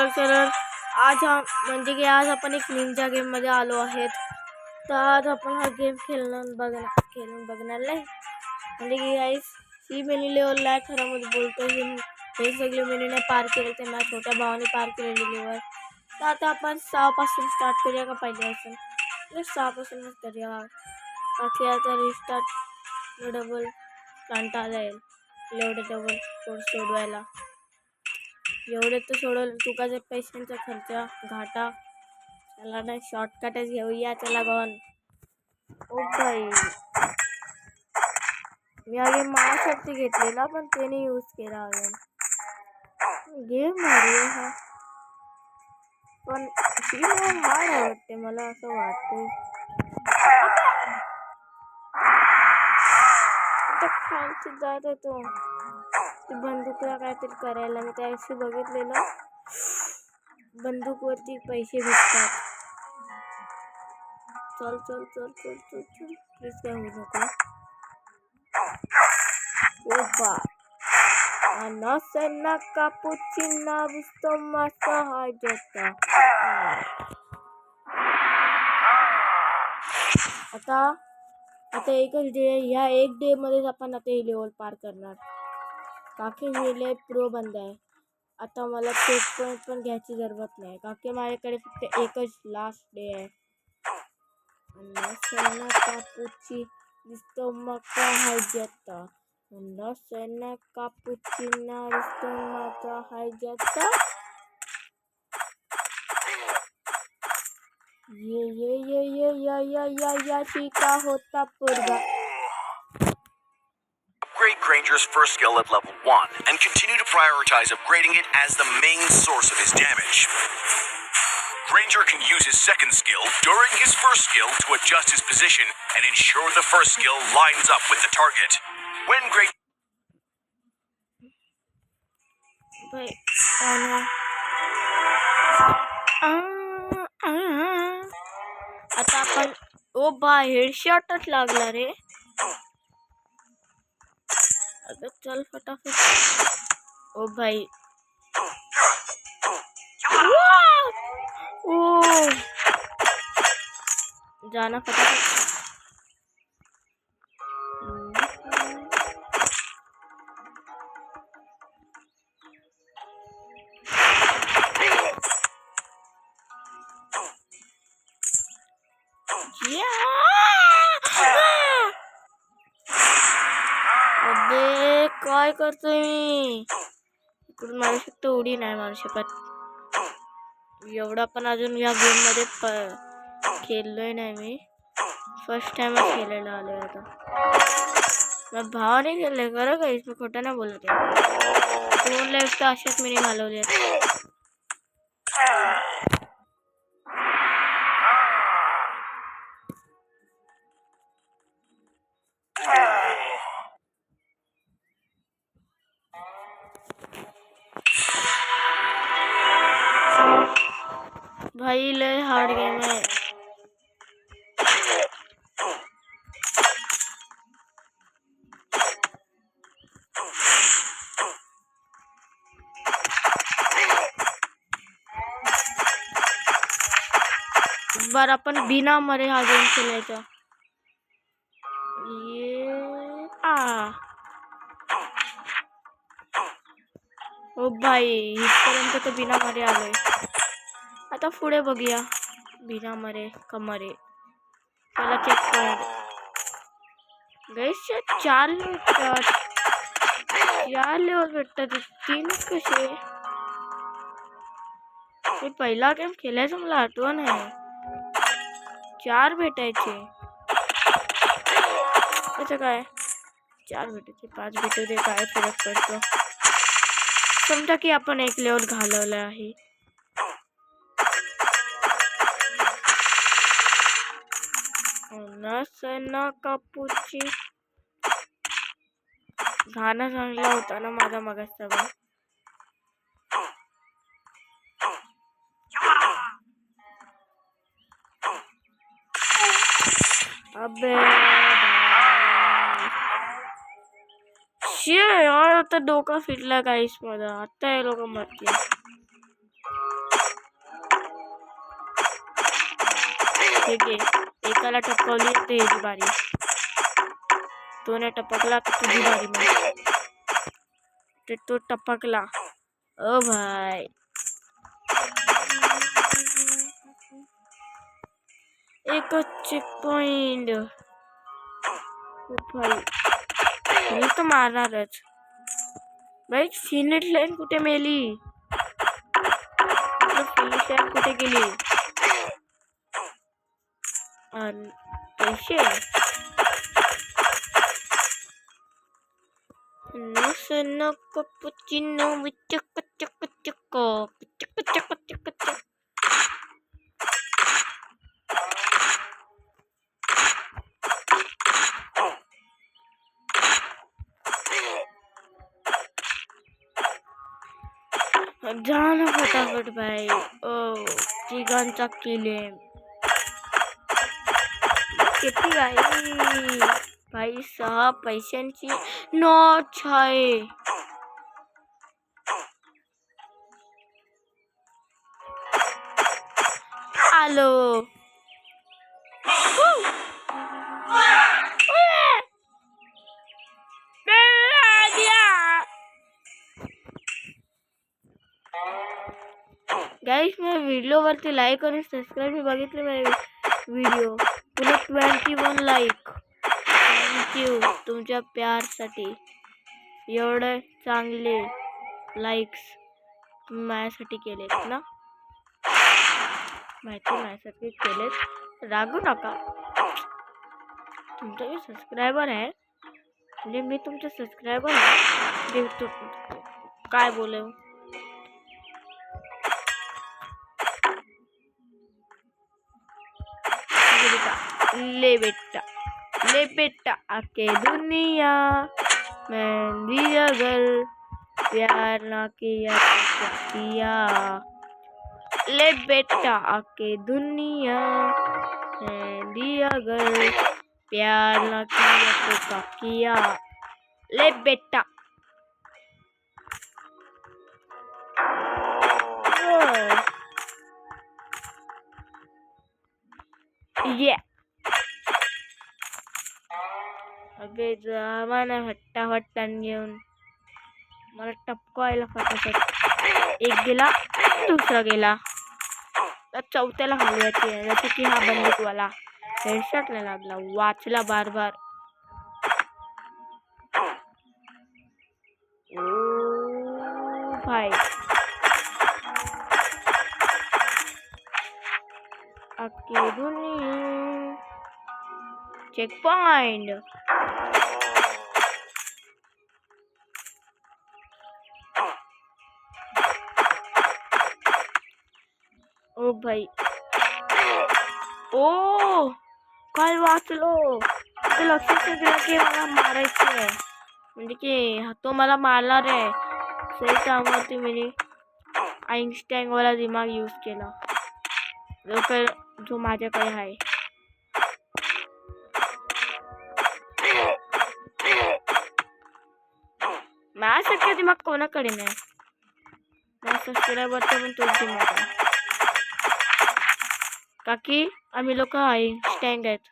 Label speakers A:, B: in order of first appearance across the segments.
A: चलो आज म्हणजे की आज आपण एक निंजा गेम मध्ये आलो आहेत. तर आज आपण हा गेम खेळून बघणार नाही. म्हणजे की गाईस ही मिनी लेवल आहे खरं मध्ये बोलतो. हे सगळे मिनीने पार केले ते माझ्या छोट्या भावाने पार केलेली लेवल. तर आता आपण 6 पासून स्टार्ट करूया का पाहिजे असं 6 पासूनच करूया. बाकी आता रिस्टार्ट डबल कांटा जाईल एवढे डबल कोड सोडवायला. एवढे तर सोडवलं तुकाचे पैशांचा खर्च घाटा चला नाही शॉर्टकटच घेऊया चला गॉन. ओ भाई मी आगे माझ्यासाठी घेतलेला पण त्याने यूज केला. गेम भारी आहे हा पण हार्ड वाटते मला असं वाटतंय. खालती जात होतो ती बंदूकला काहीतरी करायला मी त्याशी बघितलेलं बंदूकवरती पैसे भेटतात. चल चल चल चल चल चल प्लीज काय होऊ नको. ओपा anasena cappuccina visto masa hajata. आता एकच डे ह्या एक डे मध्येच आपण आता हे लेवल पार करणार. काकी हे प्रो बंद आहे. आता मला चेक पॉईंट पण घ्यायची जरूरत नाही काकी माझ्याकडे फक्त एकच लास्ट डे आहे. anasena cappuccina visto masa hajata. anasena cappuccina visto masa hajata. ये शिका होता पुरगा.
B: Upgrade Granger's first skill at level 1 and continue to prioritize upgrading it as the main source of his damage. Granger can use his second skill during his first skill to adjust his position and ensure the first skill lines up with the target. When Granger
A: आता आपण ओ bye हेडशॉटच लागला रे. अगं चल फटाफट. ओ भाई ओ जाना फटाफट. अबे काय करतोय मी इकडून मारू शकतो उडी नाही मारू शकत. एवढा पण अजून या गेम मध्ये खेळलोय नाही मी. फर्स्ट टाइमच खेळायला आलोय आता. माझ्या भावाने खेळलंय खरं काहीच मी खोटं नाही बोलत आहे. 2 लाईफ तर अशाच मी घालवले. भाई लय हार्ड गेम है. इस बार अपन बिना मरे हा गेम खेळायचा. ओ भाई इथपर्यंत तर बिना मरे आलोय. आता पुढे बघूया बिना मरे कमरे. त्याला चेक कर गाइस 4 लेवल भेटतात 3 कसे. मी पहिला गेम खेळायचं मला आठवण आहे 4 भेटायचे. कसं काय 4 भेटायचे 5 भेटू दे काय फरक पडतो. समजा की आपण एक लेवल घालवलं आहे. anasena cappuccina गाणं चांगला होता ना माझा मगाचा पण. अबे यार आता डोका फिरला काहीच माझा. आता हे लोक मरतील. ठीक आहे, एकाला टपकवली तर ह्याची बारी. तो नाही टपकला तर तुझी बारी मग. ते तो टपकला. ओ भाई एकच चेक पॉइंट. भाई मी तर मारणारच भाई. फिनिश लाईन कुठे मेली? फिनिश लाईन कुठे गेली? पैसे नो कपुचिनो चक चक चक चक चक चक चक. जाना फटाफट भाई. ओ तिघांचा किले किती भाई 6 पैशांची नोट आहे. आलो. गाइस मैं व्हिडिओ वरती लाईक आणि सबस्क्राईब बघितले माझे व्हिडिओ. पुन्हा 21 लाईक. थँक्यू तुमच्या प्यारसाठी. एवढे चांगले लाईक्स तुम्ही माझ्यासाठी केलेत ना. माहिती माझ्यासाठी केलेत. रागू नका. तुमचा मी सबस्क्रायबर आहे म्हणजे मी तुमचा सबस्क्रायबर आहे. काय बोलू. ले बेटा आके दुनिया में दिया घर प्यार ना किया तो क्या किया. ले बेटा आके दुनिया में दिया घर प्यार ना किया तो क्या किया. ले बेटा ये अबे जमाना हट्टान घेऊन मला टपकवायला फटाफट. एक गेला दुसरा गेला तर चौथ्याला हलवायची आहे. जसं की हा बंदूकवाला हेडशॉटला लागला. वाचला बार. ओ भाई आके दुनिया चेक पॉइंट. ओ भाई ओ काय वाचलो. ते लक्षात गेलं की मला मारायचं आहे म्हणजे की तो मला मारणार आहे. सही कामावरती मी आईन्स्टाईन वाला दिमाग यूज केला जो माझ्याकडे आहे. माझ्यासारखा दिमाग कोणाकडे नाही. माझ्या सबस्क्रायबरचा पण तोच दिमाग आहे. काकी आम्ही लोक आईन्स्टाईन आहेत.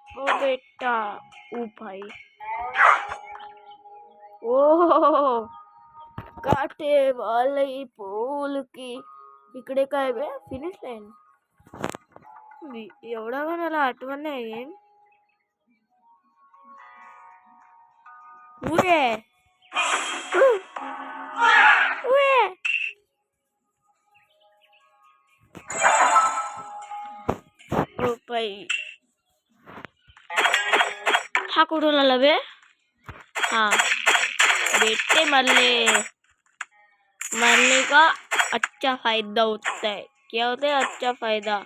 A: ओ बेटा ओ भाई ओ काटे वाली फूल की इकडे काय बे फिनिश लाईन. एवढा पण मला आठवण नाही. ओ बाई हा कुठून आला बे. हा बेटे मरले का अच्छा फायदा होता है. क्या होता है अच्छा फायदा.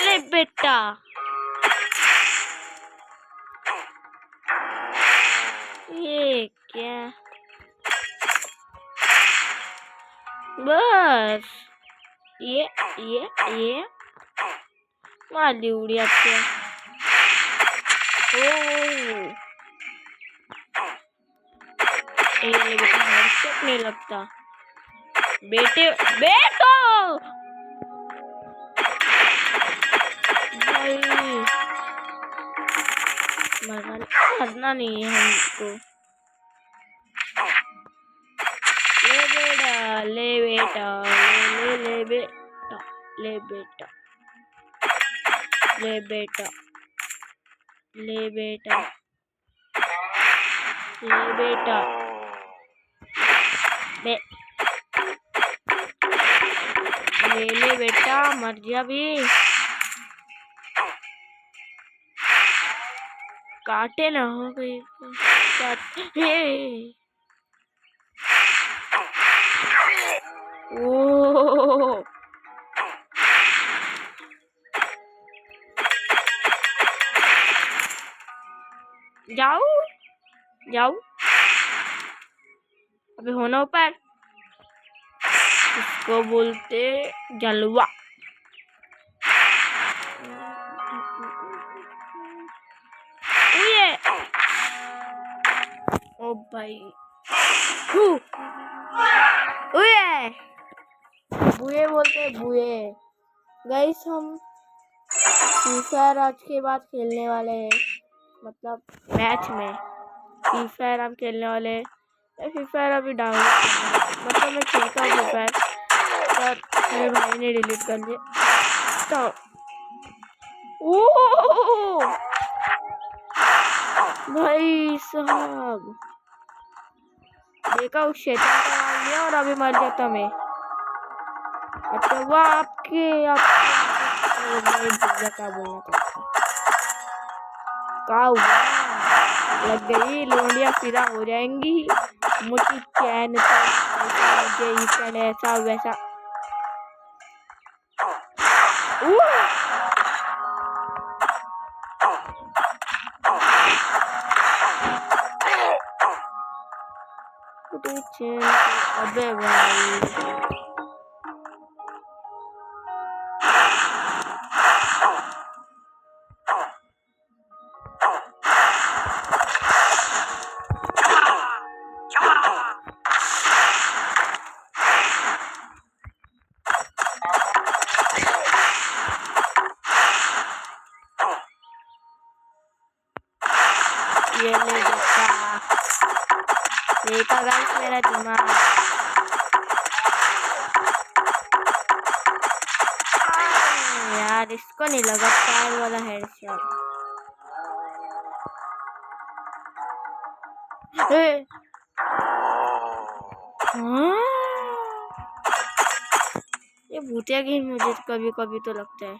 A: ले बेटा ये क्या बस ये मारली उडी आपल्या. हो ये ले बेटा, हेडशॉट नहीं लगता बेटे। बेटो भाई, मरना नहीं है हमको। ले बेटा, ले बेटा, ले ले ले बेटा, ले बेटा, ले बेटा, ले बेटा, ले बेटा, बे ले ले बेटा, मर जा भी। काटे ना हो गई ओ जाओ जाओ, अभी होना ऊपर, इसको बोलते जलवा। ये ओ भाई, बुए बोलते बुए। गाइस हम फ्री फायर आज के बाद खेलने वाले हैं, मतलब मैच में फ्री फायर हम खेलने वाले हैं। फ्री फायर अभी डाउनलोड, मतलब मैं खेलता हूँ फ्री फायर, पर मेरे भाई ने डिलीट कर दिया। तो ओ भाई साहब, देखा उस शैतान का मार लिया और अभी मर जाता मैं। अच्छा वो आपके क्या बोलना चाहता, का हुआ, लग गई लोंडिया फिरा हो जाएंगी मोटी चैन पर, ऐसा वैसा। अबे भाई ये ले देखा गाइस मेरा दिमाग। यार इसको नहीं लगा पैर वाला हेडशॉट। ये भूतिया गेम मुझे कभी कभी तो लगता है।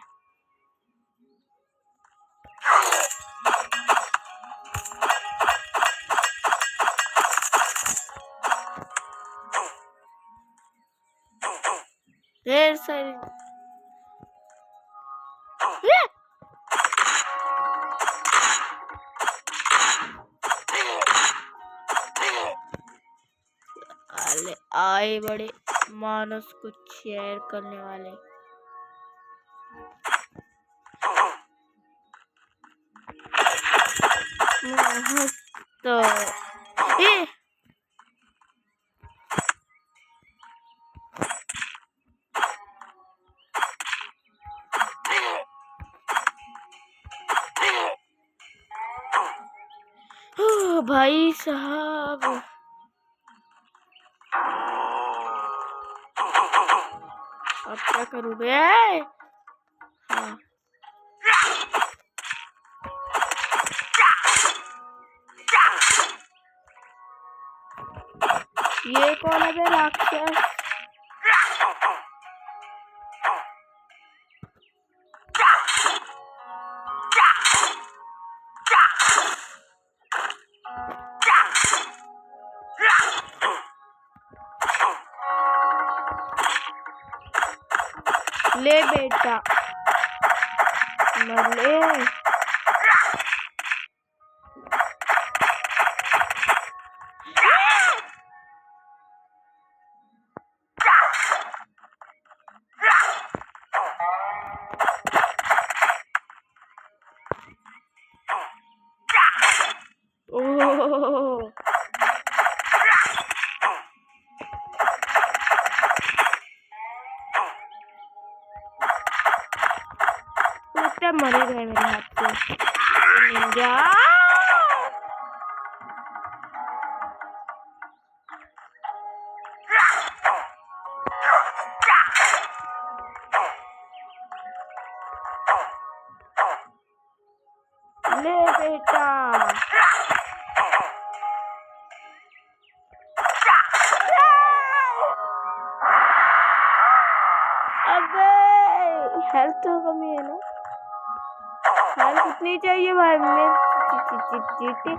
A: ढेर सारी आए बड़े मानस को शेयर करने वाले। तो भाई साहब अब क्या करूँ बे? हाँ। ये कौन है बे राक्षस? ले बेटा मर ले। अबे मर ही गए मेरे हाथ से निंजा। ले बेटा अबे हेल्थ तो कमी है ना, हेल्थ कितनी चाहिए भाई मैं चीटी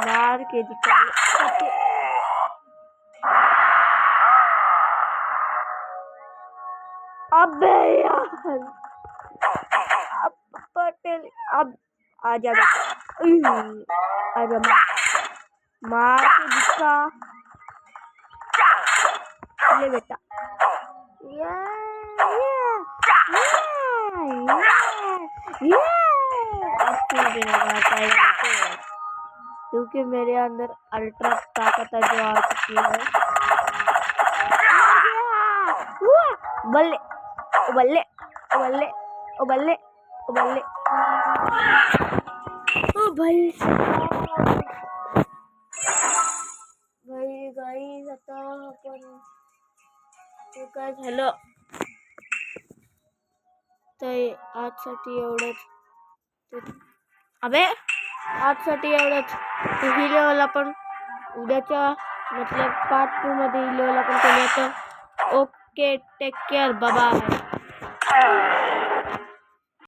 A: मार के दिखा। अबे यार अब पटेल अब आजा आजा मार के दिखा। ले बेटा क्योंकि मेरे अंदर अल्ट्रा ताकत जो आ चुकी है। बल्ले बल्ले बल्ले बल्ले बल्ले ओ भाई भाई गाईज आता आपण ते काय झालं ते आजसाठी एवढंच। अबे आजसाठी एवढंच। ही लेवल आपण उद्याच्या मतलब पार्ट 2 मध्ये ही लेवल आपण केलं तर okay take care bye bye.